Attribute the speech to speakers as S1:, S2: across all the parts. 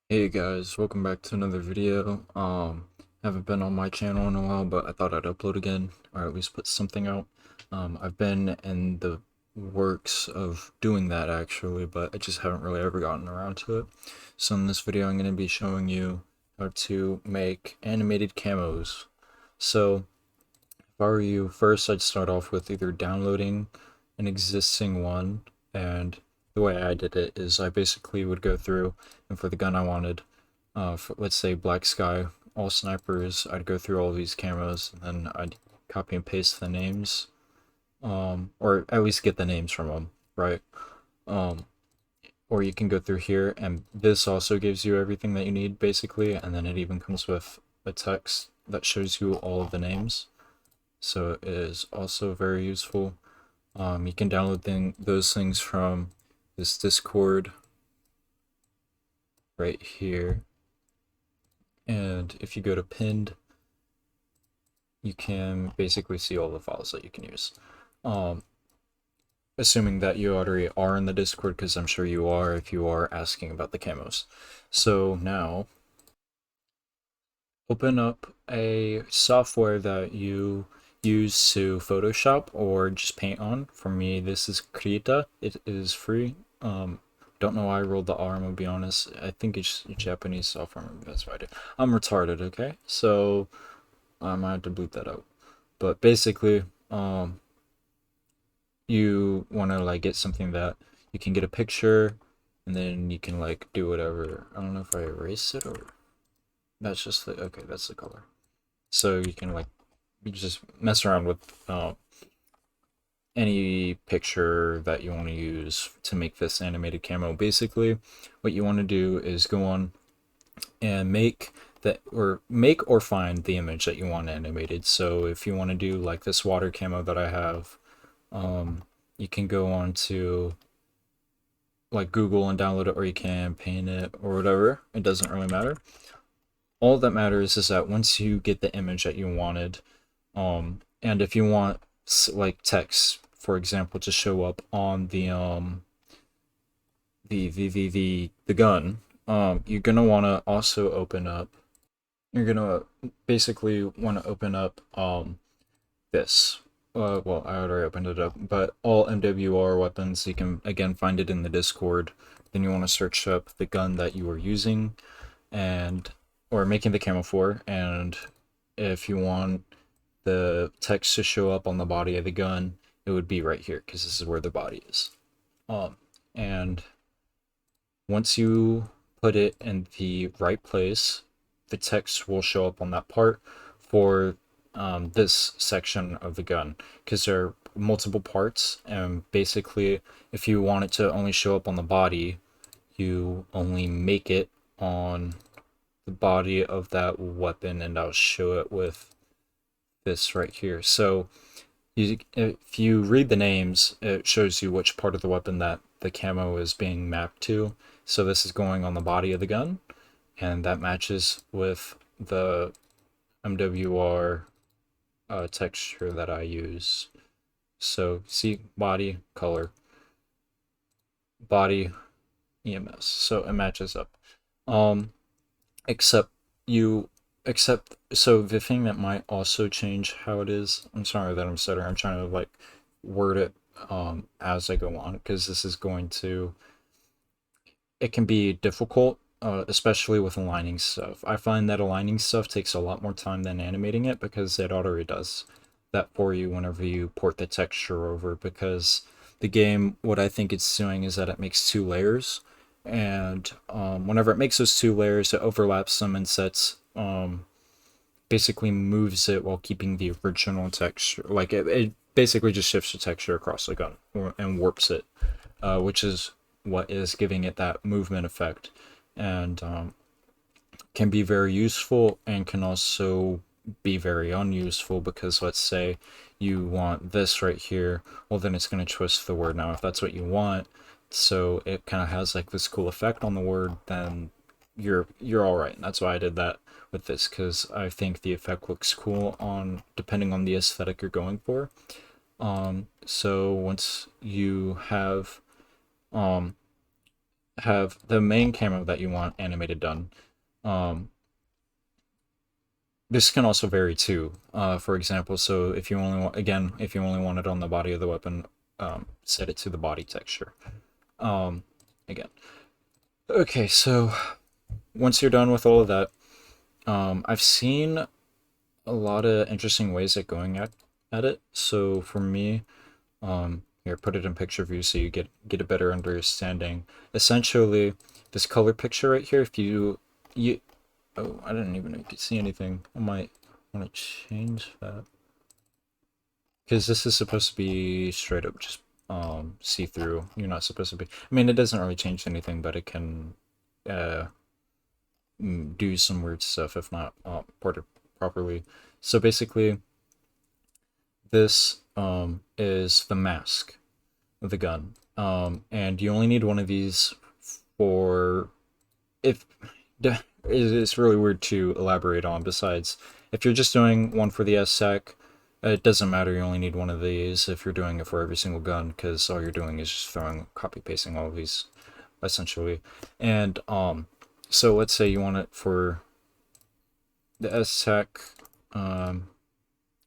S1: Hey guys, welcome back to another video. Haven't been on my channel in a while, but I thought I'd upload again, or at least put something out. I've been in the works of doing that actually, but I just haven't really ever gotten around to it. So in this video, I'm going to be showing you how to make animated camos. So if I were you, first I'd start off with either downloading an existing one, and the way I did it is I basically would go through, and for the gun I wanted, for, let's say Black Sky, all snipers, I'd go through all these camos, and then I'd copy and paste the names, or at least get the names from them, right? Um, or you can go through here, and this also gives you everything that you need, basically, and then it even comes with a text that shows you all of the names. So it is also very useful. You can download those things from this Discord right here. And if you go to pinned, you can basically see all the files that you can use. Assuming that you already are in the Discord, because I'm sure you are if you are asking about the camos. So now, open up a software that you use to Photoshop or just paint on. For me, this is Krita. It is free. Don't know why I rolled the R, I'm gonna be honest. I think it's Japanese software, maybe that's why I did. I'm retarded, okay? So I might have to boot that out. But basically, you wanna like get something that you can get a picture and then you can like do whatever. I don't know if I erase it or that's just the okay, that's the color. So you can like you just mess around with any picture that you want to use to make this animated camo. Basically, what you want to do is go on and make or find the image that you want animated. So if you want to do like this water camo that I have, you can go on to like Google and download it, or you can paint it or whatever. It doesn't really matter. All that matters is that once you get the image that you wanted, and if you want like text, for example, to show up on the gun, you're gonna want to also open up. You're gonna basically want to open up this. Well, I already opened it up, but all MWR weapons. You can again find it in the Discord. Then you want to search up the gun that you are using, and or making the camo for, and if you want the text to show up on the body of the gun, it would be right here because this is where the body is. And once you put it in the right place, the text will show up on that part for this section of the gun, because there are multiple parts, and basically if you want it to only show up on the body, you only make it on the body of that weapon, and I'll show it with this right here. So if you read the names, it shows you which part of the weapon that the camo is being mapped to. So this is going on the body of the gun, and that matches with the MWR texture that I use. So see, body, color, body, EMS. So it matches up. Except you except so the thing that might also change how it is, I'm sorry that I'm stuttering, I'm trying to like word it as I go on, because this is going to it can be difficult, especially with aligning stuff. I find that aligning stuff takes a lot more time than animating it, because it already does that for you whenever you port the texture over, because the game, what I think it's doing is that it makes two layers, and whenever it makes those two layers, it overlaps them and sets basically moves it while keeping the original texture. Like it basically just shifts the texture across the gun and warps it, which is what is giving it that movement effect, and can be very useful and can also be very unuseful, because let's say you want this right here, well then it's going to twist the word. Now if that's what you want, so it kind of has like this cool effect on the word, then you're all right. And that's why I did that with this, because I think the effect looks cool on depending on the aesthetic you're going for. So once you have have the main camo that you want animated done. This can also vary too. For example, so if you only want, again, if you only want it on the body of the weapon, set it to the body texture. Again. Okay, so once you're done with all of that, I've seen a lot of interesting ways at going at it. So for me, here, put it in picture view so you get a better understanding. Essentially, this color picture right here, if you oh, I didn't even know you could see anything. I might want to change that. Because this is supposed to be straight up just see-through. You're not supposed to be. I mean, it doesn't really change anything, but it can do some weird stuff if not ported properly. So basically, this is the mask of the gun, and you only need one of these for if it's really weird to elaborate on. Besides, if you're just doing one for the SSEC, it doesn't matter. You only need one of these if you're doing it for every single gun, because all you're doing is just copy pasting all of these essentially. And so let's say you want it for the SSEC.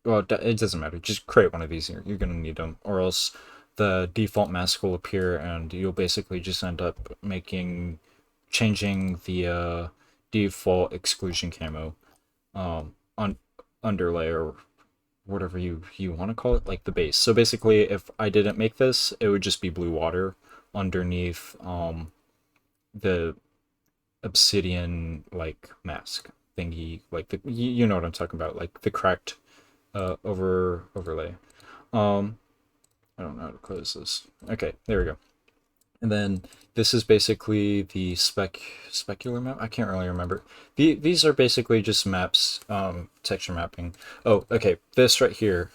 S1: Well, it doesn't matter. Just create one of these. You're gonna need them, or else the default mask will appear, and you'll basically just end up changing the default exclusion camo on underlay or whatever you want to call it, like the base. So basically, if I didn't make this, it would just be blue water underneath the obsidian like mask thingy, like the you know what I'm talking about, like the cracked overlay. I don't know how to close this. Okay, there we go. And then this is basically the specular map. I can't really remember. These are basically just maps, texture mapping. Oh, okay. This right here,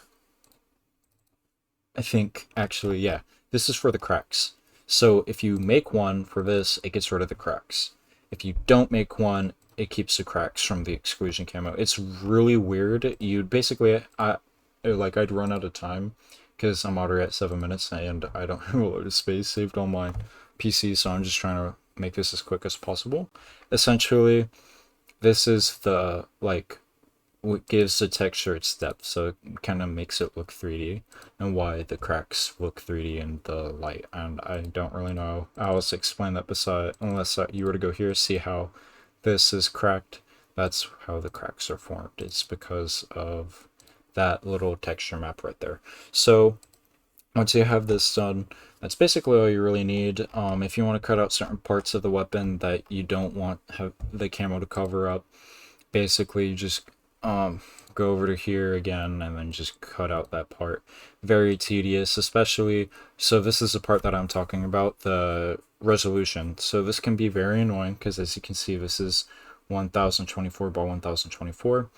S1: I think actually, yeah, this is for the cracks. So if you make one for this, it gets rid of the cracks. If you don't make one, it keeps the cracks from the exclusion camo. It's really weird. You'd basically, I'd run out of time because I'm already at 7 minutes and I don't have a lot of space saved on my PC, so I'm just trying to make this as quick as possible. Essentially, this is the, like, what gives the texture its depth, so it kind of makes it look 3D, and why the cracks look 3D in the light. And I don't really know how else to explain that unless you were to go here, see how this is cracked. That's how the cracks are formed. It's because of that little texture map right there. So once you have this done, that's basically all you really need. If you want to cut out certain parts of the weapon that you don't want the camo to cover up, basically you just go over to here again and then just cut out that part. Very tedious, especially, so this is the part that I'm talking about, the resolution. So this can be very annoying because, as you can see, this is 1024 by 1024.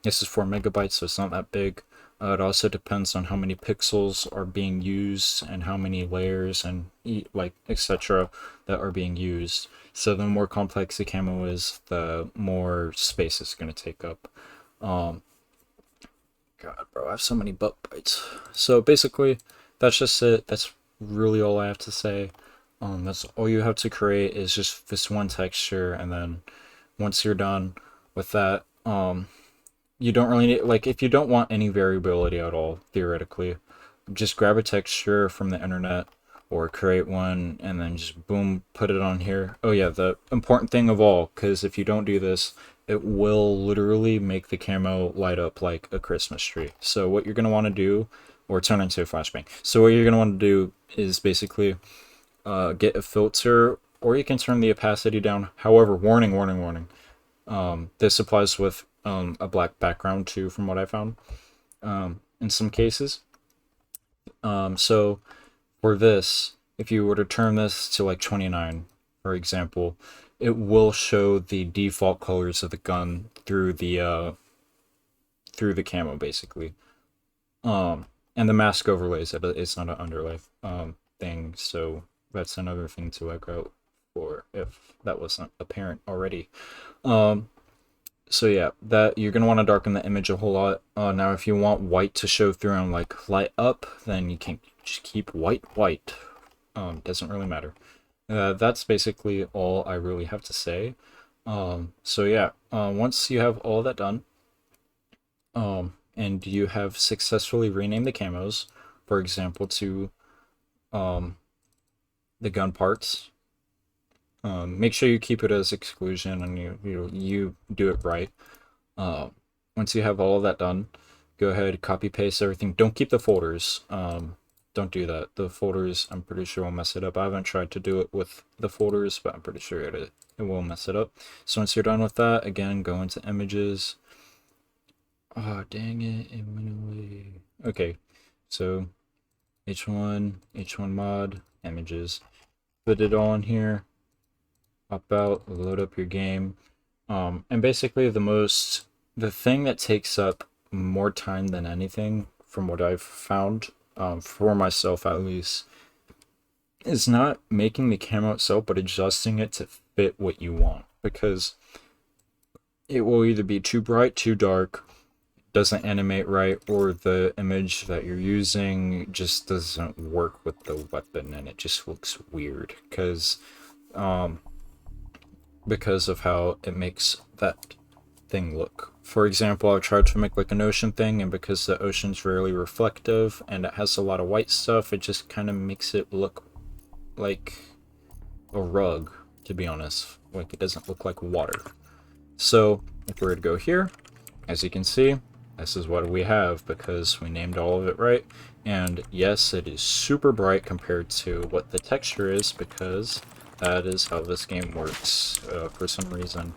S1: This is 4 megabytes, so it's not that big. It also depends on how many pixels are being used and how many layers and like etc. that are being used. So the more complex the camo is, the more space it's going to take up. God, bro, I have so many butt bites. So basically, that's just it. That's really all I have to say. That's all you have to create is just this one texture, and then once you're done with that, you don't really need, like, if you don't want any variability at all, theoretically, just grab a texture from the internet or create one and then just boom, put it on here. Oh yeah, the important thing of all, because if you don't do this, it will literally make the camo light up like a Christmas tree. So what you're going to want to do, or turn into a flashbang. So what you're going to want to do is basically get a filter, or you can turn the opacity down. However, warning, warning, warning. This applies with a black background too, from what I found in some cases. So for this, if you were to turn this to like 29, for example, it will show the default colors of the gun through the camo, basically. And the mask overlays it. It's not an underlay thing, so that's another thing to look out for if that wasn't apparent already. So yeah, that you're gonna want to darken the image a whole lot. Now, if you want white to show through and like light up, then you can just keep white. Doesn't really matter. That's basically all I really have to say. So yeah, once you have all that done, and you have successfully renamed the camos, for example, to um, the gun parts, make sure you keep it as exclusion and you do it right. Once you have all of that done, go ahead, copy paste everything. Don't keep the folders. Don't do that. The folders, I'm pretty sure will mess it up. I haven't tried to do it with the folders, but I'm pretty sure it will mess it up. So once you're done with that, again, go into images. Oh, dang it, it went away. Okay, so H1 mod, images. Put it all in here. Pop out, load up your game. And basically the thing that takes up more time than anything, from what I've found, for myself at least, is not making the camo itself, but adjusting it to fit what you want. Because it will either be too bright, too dark, doesn't animate right, or the image that you're using just doesn't work with the weapon and it just looks weird because of how it makes that thing look. For example, I've tried to make like an ocean thing, and because the ocean's rarely reflective and it has a lot of white stuff, it just kind of makes it look like a rug, to be honest. Like it doesn't look like water. So if we were to go here, as you can see, this is what we have because we named all of it right. And yes, it is super bright compared to what the texture is because that is how this game works for some reason.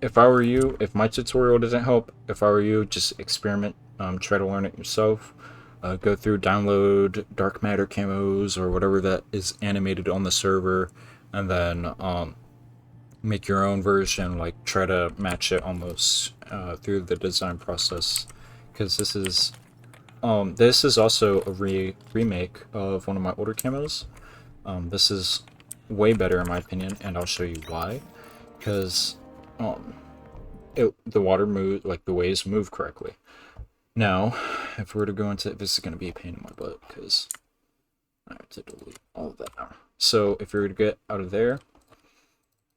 S1: If I were you, if my tutorial doesn't help, if I were you, just experiment, try to learn it yourself. Go through, download dark matter camos or whatever that is animated on the server, and then make your own version, like try to match it almost through the design process, because this is also a remake of one of my older camos. This is way better in my opinion, and I'll show you why. Because the water move, like the waves move correctly. Now, if we were to go into this, is going to be a pain in my butt because I have to delete all of that now. So if we were to get out of there,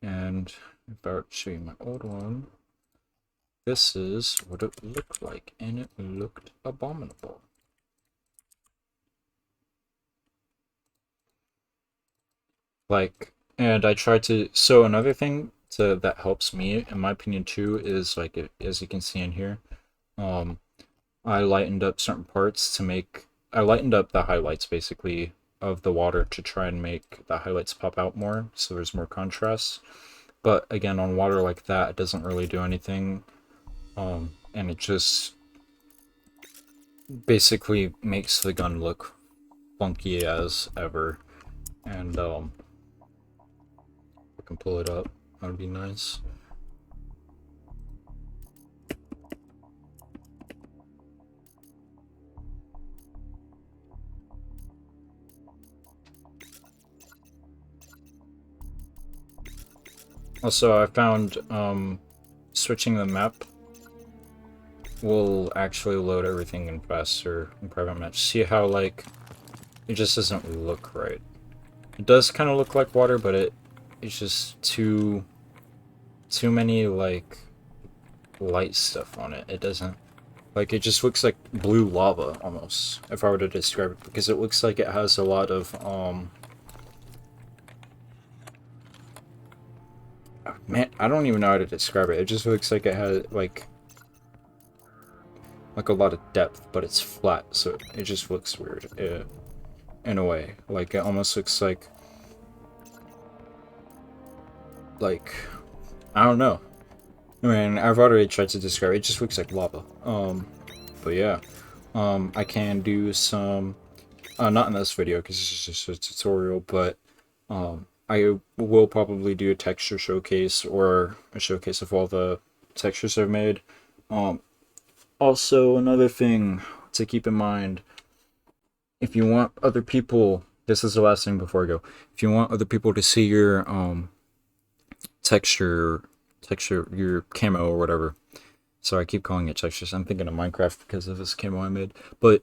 S1: and if I were to show you my old one, this is what it looked like, and it looked abominable. Like, and I tried to, so another thing that helps me, in my opinion too, is like, as you can see in here, I lightened up certain parts to make, I lightened up the highlights basically of the water to try and make the highlights pop out more, so there's more contrast. But again, on water like that, it doesn't really do anything, and it just basically makes the gun look funky as ever. And we can pull it up, that would be nice. Also, I found switching the map will actually load everything in faster in private match. See how, like, it just doesn't look right. It does kind of look like water, but it's just too many, like, light stuff on it. It doesn't, like, it just looks like blue lava, almost, if I were to describe it, because it looks like it has a lot of, man, I don't even know how to describe it. It just looks like it has, like a lot of depth, but it's flat, so it just looks weird, in a way. Like, it almost looks like, I don't know. I mean, I've already tried to describe it. It just looks like lava. But yeah. I can do some, not in this video, because it's just a tutorial, but, I will probably do a texture showcase, or a showcase of all the textures I've made. Also, another thing to keep in mind, if you want other people, this is the last thing before I go, if you want other people to see your texture, your camo or whatever, so I keep calling it textures, I'm thinking of Minecraft because of this camo I made, but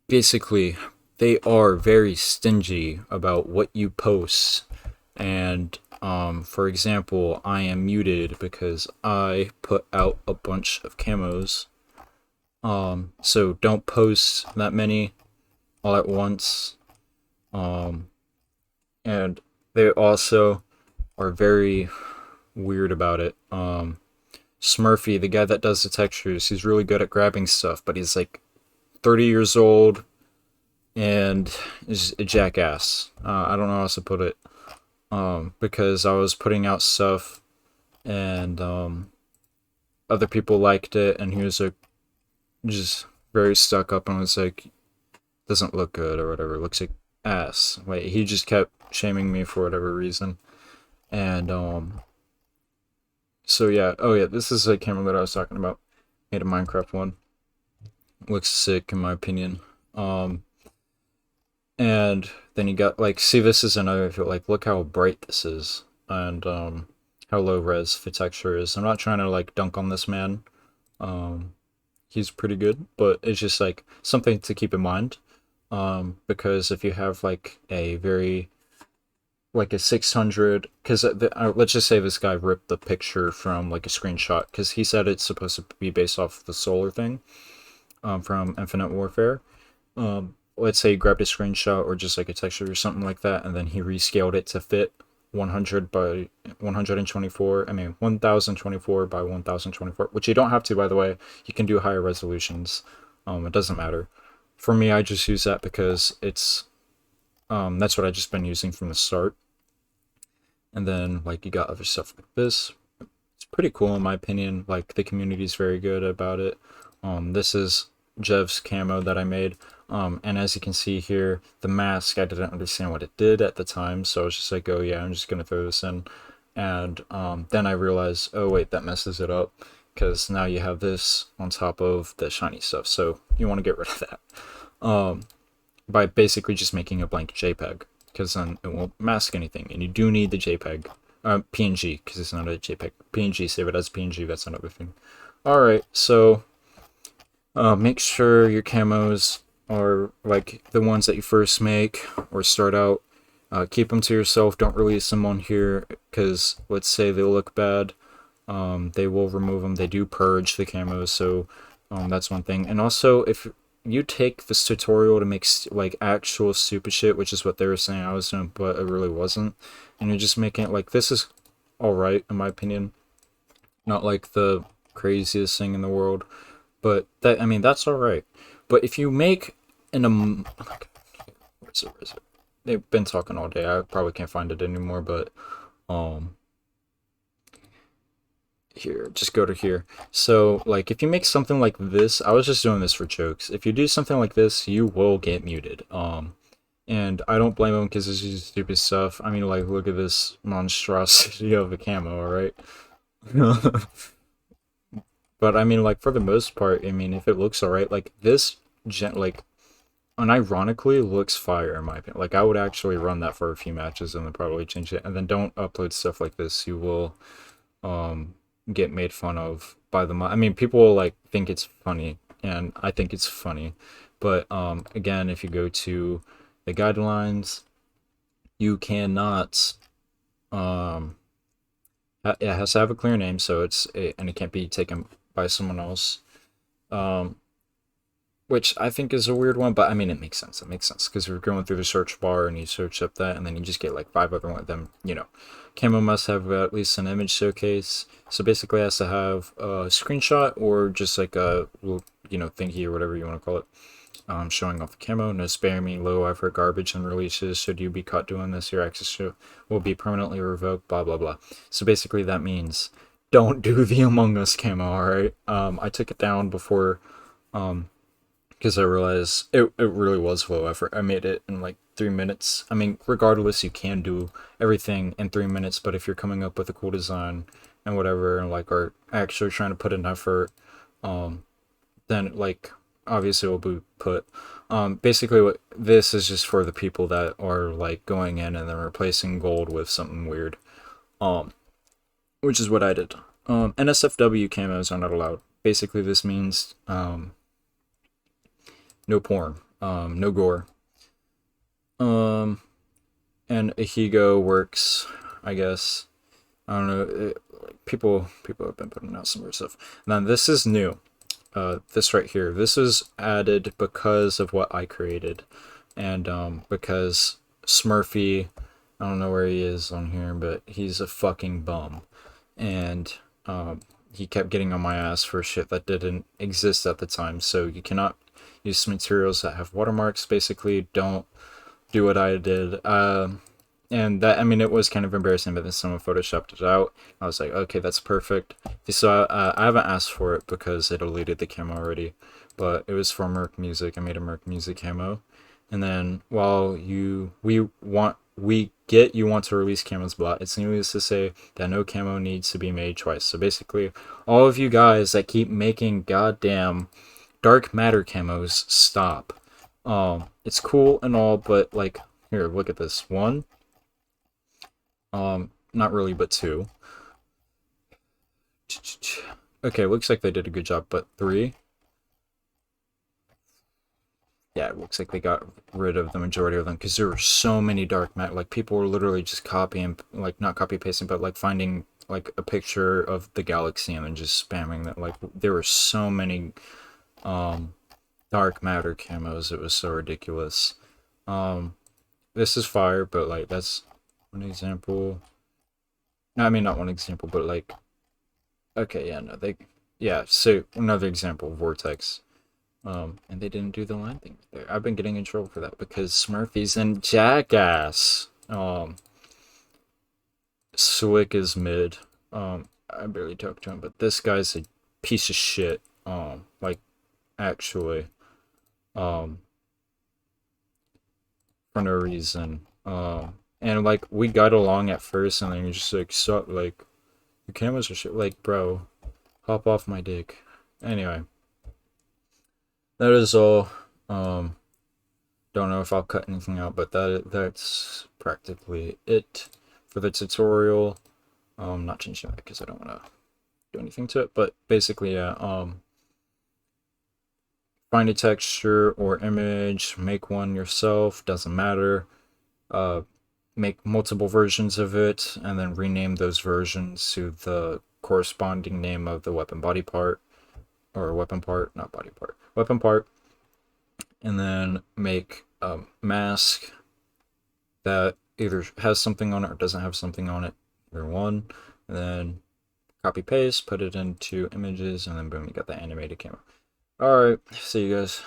S1: basically, they are very stingy about what you post. And for example, I am muted because I put out a bunch of camos. So don't post that many all at once. And they also are very weird about it. Smurfy, the guy that does the textures, he's really good at grabbing stuff, but he's like 30 years old and is a jackass. I don't know how else to put it. Because I was putting out stuff and other people liked it, and he was like just very stuck up and was like, doesn't look good or whatever, looks like ass. Wait, he just kept shaming me for whatever reason. And so yeah, oh yeah, this is a camera that I was talking about. Made a Minecraft one. Looks sick in my opinion. And then you got like, see, this is another, like, look how bright this is, and how low res the texture is. I'm not trying to like dunk on this man. He's pretty good, but it's just like something to keep in mind. Because if you have like a very like a 600, because let's just say this guy ripped the picture from like a screenshot, because he said it's supposed to be based off the solar thing from Infinite Warfare. Let's say he grabbed a screenshot or just like a texture or something like that, and then he rescaled it to fit 100 by 124, I mean 1024 by 1024, which you don't have to, by the way. You can do higher resolutions. It doesn't matter. For me, I just use that because it's that's what I just been using from the start. And then like you got other stuff like this. It's pretty cool in my opinion. Like the community is very good about it. This is Jev's camo that I made. And as you can see here, the mask, I didn't understand what it did at the time, so I was just like, oh yeah, I'm just gonna throw this in. And then I realized, oh wait, that messes it up, because now you have this on top of the shiny stuff, so you want to get rid of that by basically just making a blank JPEG, because then it won't mask anything. And you do need the JPEG, PNG, because it's not a JPEG. PNG, save it as PNG, that's another thing. Alright, so make sure your camos are like the ones that you first make or start out. Keep them to yourself. Don't release them on here, because let's say they look bad, they will remove them. They do purge the camos, so that's one thing. And also, if you take this tutorial to make like actual stupid shit, which is what they were saying I was doing, but it really wasn't, and you're just making it like, this is alright in my opinion, not like the craziest thing in the world, but that, I mean, that's alright. But if you make an where's it? They've been talking all day. I probably can't find it anymore, but here, just go to here. So like, if you make something like this, I was just doing this for jokes. If you do something like this, you will get muted. And I don't blame them, because this is stupid stuff. I mean, like, look at this monstrosity of a camo, alright? But I mean, like, for the most part, I mean, if it looks alright, like this like unironically looks fire in my opinion. Like, I would actually run that for a few matches and then probably change it. And then don't upload stuff like this. You will get made fun of by the I mean, people will like think it's funny, and I think it's funny, but again, if you go to the guidelines, you cannot it has to have a clear name, so and it can't be taken by someone else, which I think is a weird one, but I mean, it makes sense. It makes sense, because you're going through the search bar and you search up that, and then you just get like 5 other one of them. You know, camo must have at least an image showcase, so basically it has to have a screenshot or just like a little, you know, thingy or whatever you want to call it, showing off the camo. No spamming, low effort, garbage, and releases. Should you be caught doing this, your access will be permanently revoked, blah blah blah. So basically that means don't do the Among Us camo, alright? I took it down before, because I realized it really was low effort. I made it in like 3 minutes. I mean, regardless, you can do everything in 3 minutes, but if you're coming up with a cool design and whatever, and like are actually trying to put in effort, then like obviously it will be put. Basically, what this is just for the people that are like going in and then replacing gold with something weird, which is what I did. NSFW camos are not allowed. Basically, this means no porn, no gore, And Ahigo works, I guess. I don't know. Like people have been putting out some weird stuff. Now this is new. This right here. This is added because of what I created, and because Smurfy, I don't know where he is on here, but he's a fucking bum, and he kept getting on my ass for shit that didn't exist at the time. So you cannot use materials that have watermarks. Basically, don't do what I did. And that, I mean, it was kind of embarrassing, but then someone photoshopped it out. I was like, okay, that's perfect. So I haven't asked for it because it deleted the camo already, but it was for Merc Music. I made a Merc Music camo, and then while you want to release camos bot, it's needless to say that no camo needs to be made twice. So basically, all of you guys that keep making goddamn dark matter camos, stop. It's cool and all, but like, here, look at this. One, not really, but two. Okay, looks like they did a good job, but three. Yeah, it looks like they got rid of the majority of them because there were so many dark matter. Like, people were literally just copying, like, not copy pasting, but like finding like a picture of the galaxy and then just spamming that. Like, there were so many dark matter camos. It was so ridiculous. This is fire, but like, that's one example. No, I mean, not one example, but like, okay, yeah, no, yeah, so another example, Vortex. And they didn't do the line thing there. I've been getting in trouble for that because Smurfy's in Jackass. Swick is mid. I barely talked to him, but this guy's a piece of shit. Like, actually, for no reason. And like, we got along at first, and then you're just like, so, like, the cameras are shit. Like, bro, hop off my dick. Anyway, that is all. Don't know if I'll cut anything out, but that's practically it for the tutorial. Not changing that because I don't want to do anything to it, but basically, yeah. Find a texture or image, make one yourself, doesn't matter. Make multiple versions of it, and then rename those versions to the corresponding name of the weapon body part, or weapon part, not body part, weapon part, and then make a mask that either has something on it or doesn't have something on it, either one, and then copy paste, put it into images, and then boom, you got the animated camera. Alright, see you guys.